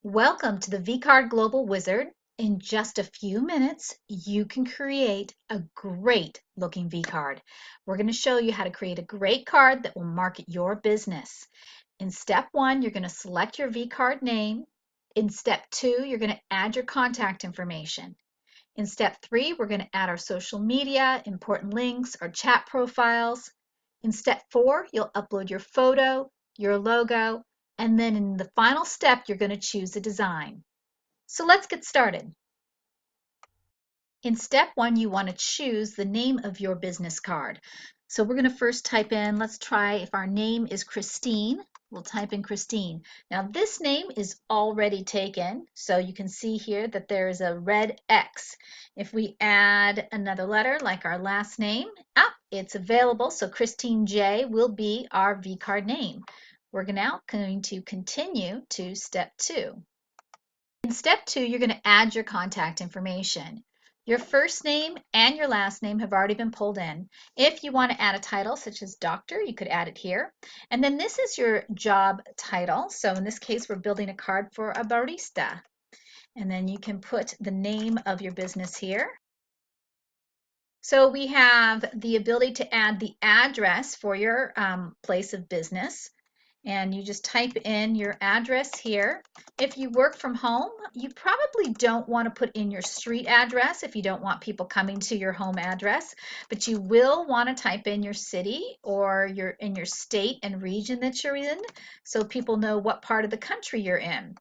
Welcome to the vCard Global Wizard. In just a few minutes, you can create a great looking vCard. We're going to show you how to create a great card that will market your business. In step 1, you're going to select your vCard name. In step 2, you're going to add your contact information. In step 3, we're going to add our social media, important links, our chat profiles. In step 4, you'll upload your photo, your logo, and then in the final step, you're going to choose a design. So let's get started. In step 1, you want to choose the name of your business card. So we're going to first type in, let's try if our name is Christine. We'll type in Christine. Now this name is already taken, so you can see here that there is a red X. If we add another letter like our last name, it's available. So Christine J will be our vCard name. We're now going to continue to step 2. In step 2, you're going to add your contact information. Your first name and your last name have already been pulled in. If you want to add a title such as doctor, you could add it here. And then this is your job title. So in this case, we're building a card for a barista. And then you can put the name of your business here. So we have the ability to add the address for your place of business. And you just type in your address here. If you work from home, you probably don't want to put in your street address if you don't want people coming to your home address, but you will want to type in your city or your state and region that you're in so people know what part of the country you're in.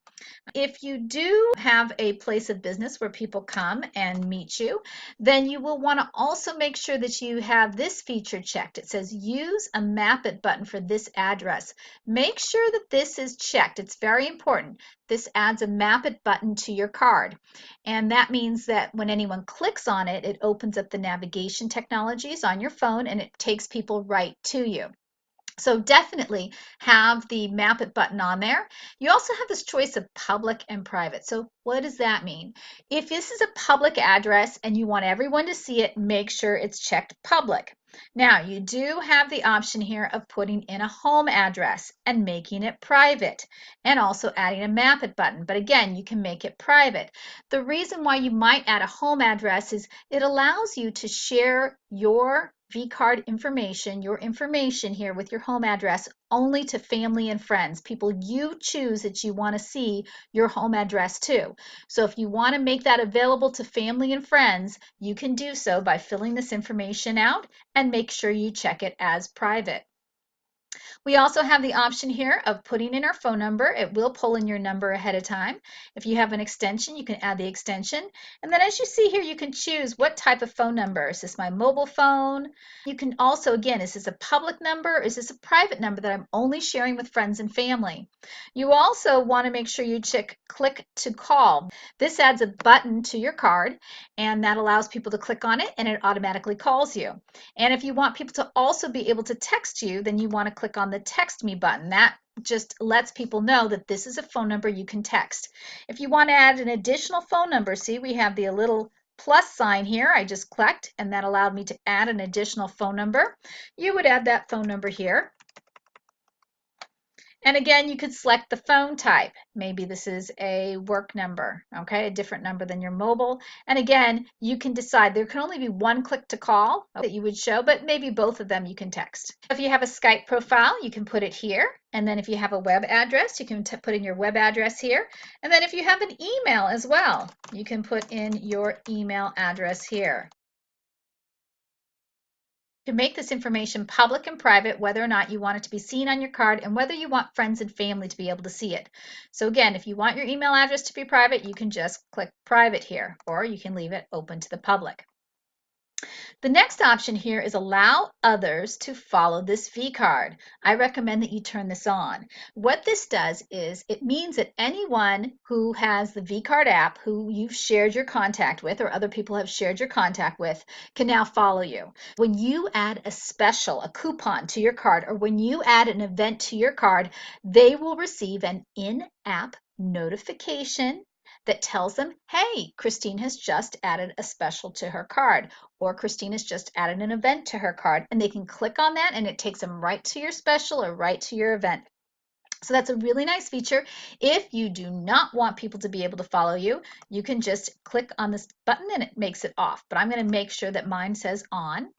If you do have a place of business where people come and meet you, then you will want to also make sure that you have this feature checked. It says use a map it button for this address. Make sure that this is checked. It's very important. This adds a map it button to your card. And that means that when anyone clicks on it, it opens up the navigation technologies on your phone and it takes people right to you. So definitely have the map it button on there. You also have this choice of public and private. So what does that mean? If this is a public address and you want everyone to see it, make sure it's checked public. Now you do have the option here of putting in a home address and making it private and also adding a map it button. But again, you can make it private. The reason why you might add a home address is it allows you to share your vCard information, your information here with your home address only to family and friends, people you choose that you want to see your home address to. So if you want to make that available to family and friends, you can do so by filling this information out and make sure you check it as private. We also have the option here of putting in our phone number. It will pull in your number ahead of time. If you have an extension, you can add the extension. And then as you see here, you can choose what type of phone number. Is this my mobile phone? You can also, again, is this a public number? Is this a private number that I'm only sharing with friends and family? You also want to make sure you check click to call. This adds a button to your card and that allows people to click on it and it automatically calls you. And if you want people to also be able to text you, then you want to click on the text me button. That just lets people know that this is a phone number you can text. If you want to add an additional phone number, see we have the little plus sign here. I just clicked and that allowed me to add an additional phone number. You would add that phone number here. And again, you could select the phone type. Maybe this is a work number, okay, a different number than your mobile. And again, you can decide there can only be one click to call that you would show, but maybe both of them you can text. If you have a Skype profile, you can put it here. And then if you have a web address, you can put in your web address here. And then if you have an email as well, you can put in your email address here. To make this information public and private, whether or not you want it to be seen on your card and whether you want friends and family to be able to see it. So again, if you want your email address to be private, you can just click private here, or you can leave it open to the public. The next option here is allow others to follow this vCard. I recommend that you turn this on. What this does is it means that anyone who has the vCard app who you've shared your contact with or other people have shared your contact with can now follow you. When you add a special, a coupon to your card, or when you add an event to your card, they will receive an in-app notification that tells them, hey, Christine has just added a special to her card, or Christine has just added an event to her card, and they can click on that and it takes them right to your special or right to your event. So that's a really nice feature. If you do not want people to be able to follow you, you can just click on this button and it makes it off. But I'm going to make sure that mine says on.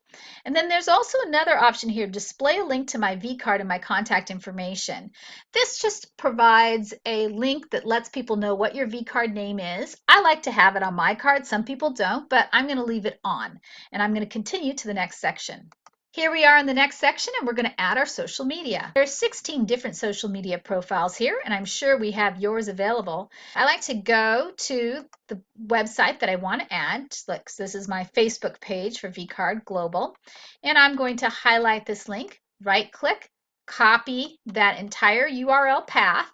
And then there's also another option here, display a link to my vCard and my contact information. This just provides a link that lets people know what your vCard name is. I like to have it on my card. Some people don't, but I'm going to leave it on. And I'm going to continue to the next section. Here we are in the next section, and we're going to add our social media. There are 16 different social media profiles here, and I'm sure we have yours available. I like to go to the website that I want to add. Like, so this is my Facebook page for vCard Global, and I'm going to highlight this link, right-click, copy that entire URL path,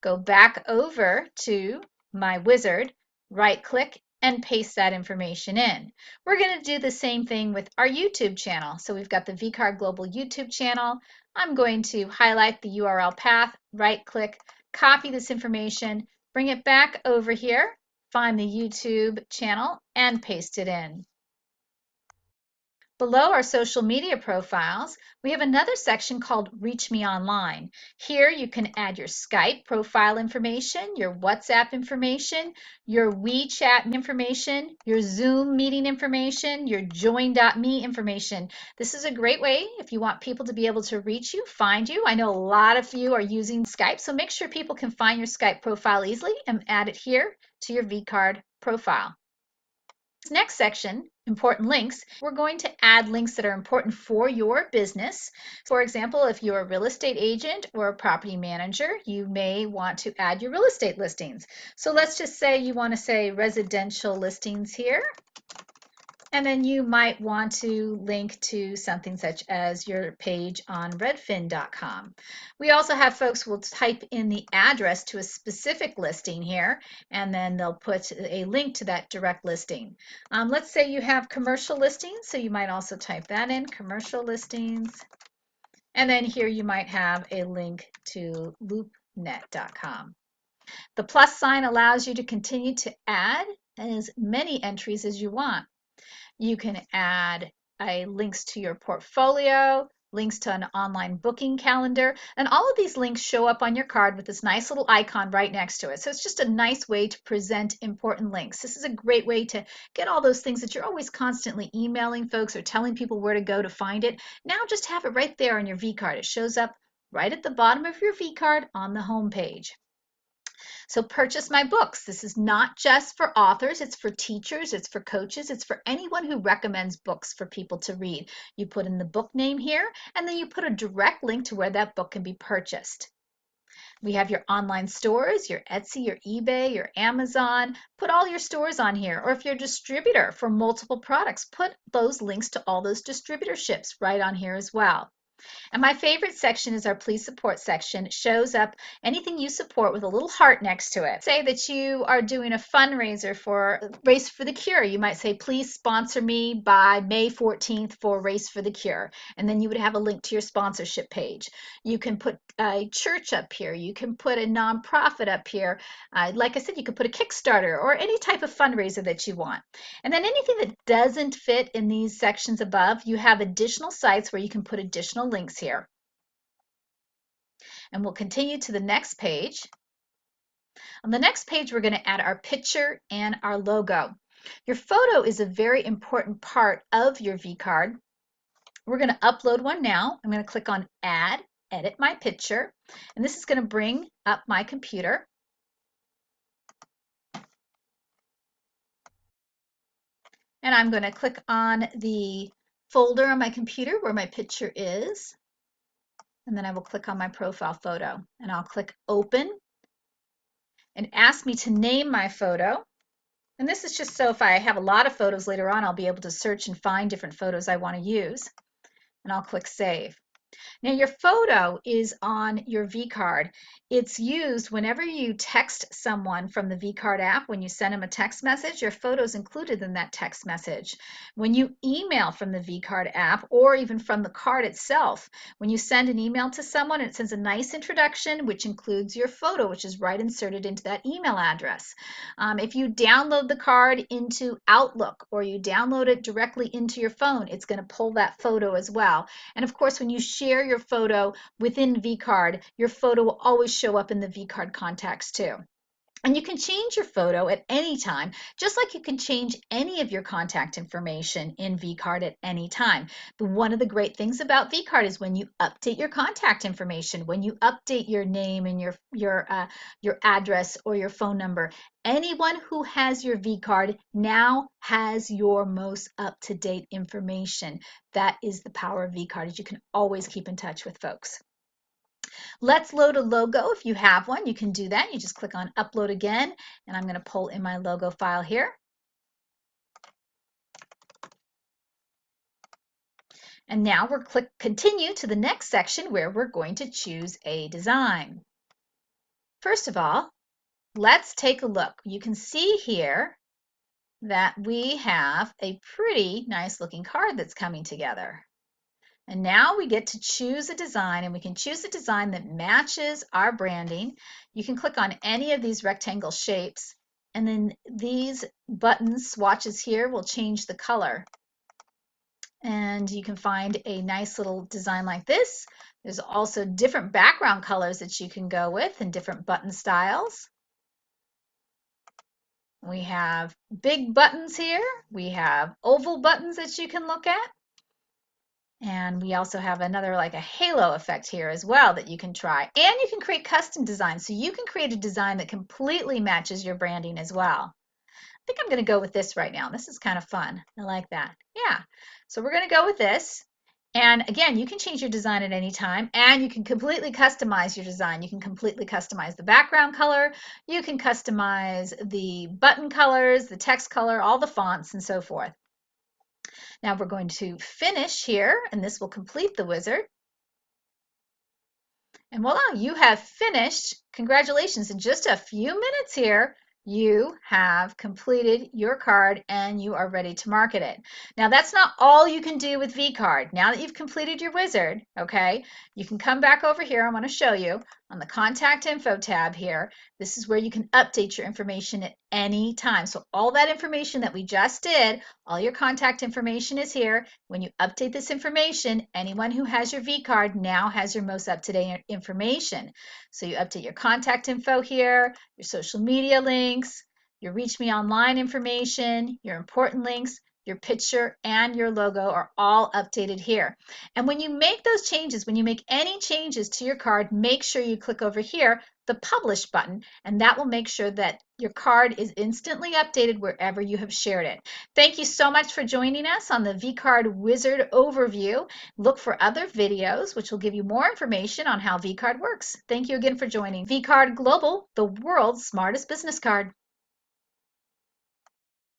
go back over to my wizard, right-click, and paste that information in. We're going to do the same thing with our YouTube channel. So we've got the vCard Global YouTube channel. I'm going to highlight the URL path, right-click, copy this information, bring it back over here, find the YouTube channel, and paste it in. Below our social media profiles, we have another section called Reach Me Online. Here you can add your Skype profile information, your WhatsApp information, your WeChat information, your Zoom meeting information, your Join.me information. This is a great way if you want people to be able to reach you, find you. I know a lot of you are using Skype, so make sure people can find your Skype profile easily and add it here to your vCard profile. This next section, important links, we're going to add links that are important for your business. For example, if you're a real estate agent or a property manager, you may want to add your real estate listings. So let's just say you want to say residential listings here. And then you might want to link to something such as your page on redfin.com. We also have folks who will type in the address to a specific listing here, and then they'll put a link to that direct listing. Let's say you have commercial listings, so you might also type that in, commercial listings. And then here you might have a link to loopnet.com. The plus sign allows you to continue to add as many entries as you want. You can add links to your portfolio, links to an online booking calendar, and all of these links show up on your card with this nice little icon right next to it. So it's just a nice way to present important links. This is a great way to get all those things that you're always constantly emailing folks or telling people where to go to find it. Now just have it right there on your vCard. It shows up right at the bottom of your vCard on the home page. So purchase my books. This is not just for authors, it's for teachers, it's for coaches, it's for anyone who recommends books for people to read. You put in the book name here, and then you put a direct link to where that book can be purchased. We have your online stores, your Etsy, your eBay, your Amazon. Put all your stores on here. Or if you're a distributor for multiple products, put those links to all those distributorships right on here as well. And my favorite section is our Please Support section. It shows up anything you support with a little heart next to it. Say that you are doing a fundraiser for Race for the Cure. You might say, please sponsor me by May 14th for Race for the Cure. And then you would have a link to your sponsorship page. You can put a church up here. You can put a nonprofit up here. Like I said, you could put a Kickstarter or any type of fundraiser that you want. And then anything that doesn't fit in these sections above, you have additional sites where you can put additional links here. And we'll continue to the next page. On the next page, we're going to add our picture and our logo. Your photo is a very important part of your vCard. We're going to upload one now. I'm going to click on Add, Edit My Picture, and this is going to bring up my computer. And I'm going to click on the folder on my computer where my picture is. And then I will click on my profile photo and I'll click Open and ask me to name my photo. And this is just so if I have a lot of photos later on, I'll be able to search and find different photos I want to use. And I'll click Save. Now your photo is on your vCard. It's used whenever you text someone from the vCard app. When you send them a text message, your photo is included in that text message. When you email from the vCard app or even from the card itself, when you send an email to someone, it sends a nice introduction which includes your photo, which is right inserted into that email address. If you download the card into Outlook or you download it directly into your phone, it's going to pull that photo as well. And of course, when you share your photo within vCard, your photo will always show up in the vCard contacts too. And you can change your photo at any time, just like you can change any of your contact information in vCard at any time. But one of the great things about vCard is when you update your contact information, when you update your name and your address or your phone number, anyone who has your vCard now has your most up-to-date information. That is the power of vCard, is you can always keep in touch with folks. Let's load a logo. If you have one, you can do that. You just click on upload again, and I'm going to pull in my logo file here. And now we're click continue to the next section where we're going to choose a design. First of all, let's take a look. You can see here that we have a pretty nice looking card that's coming together. And now we get to choose a design, and we can choose a design that matches our branding. You can click on any of these rectangle shapes, and then these button swatches here will change the color. And you can find a nice little design like this. There's also different background colors that you can go with and different button styles. We have big buttons here. We have oval buttons that you can look at. And we also have another like a halo effect here as well that you can try. And you can create custom designs. So you can create a design that completely matches your branding as well. I think I'm going to go with this right now. This is kind of fun. I like that. Yeah. So we're going to go with this. And again, you can change your design at any time, and you can completely customize your design. You can completely customize the background color. You can customize the button colors, the text color, all the fonts, and so forth. Now we're going to finish here, and this will complete the wizard. And voila, you have finished. Congratulations. In just a few minutes here, you have completed your card and you are ready to market it. Now, that's not all you can do with vCard. Now that you've completed your wizard, okay, you can come back over here. I want to show you on the Contact Info tab here. This is where you can update your information at any time. So all that information that we just did, all your contact information is here. When you update this information, anyone who has your vCard now has your most up-to-date information. So you update your contact info here, your social media links, your Reach Me Online information, your important links, your picture, and your logo are all updated here. And when you make those changes, when you make any changes to your card, make sure you click over here, the Publish button, and that will make sure that your card is instantly updated wherever you have shared it. Thank you so much for joining us on the vCard Wizard overview. Look for other videos which will give you more information on how vCard works. Thank you again for joining vCard Global, the world's smartest business card.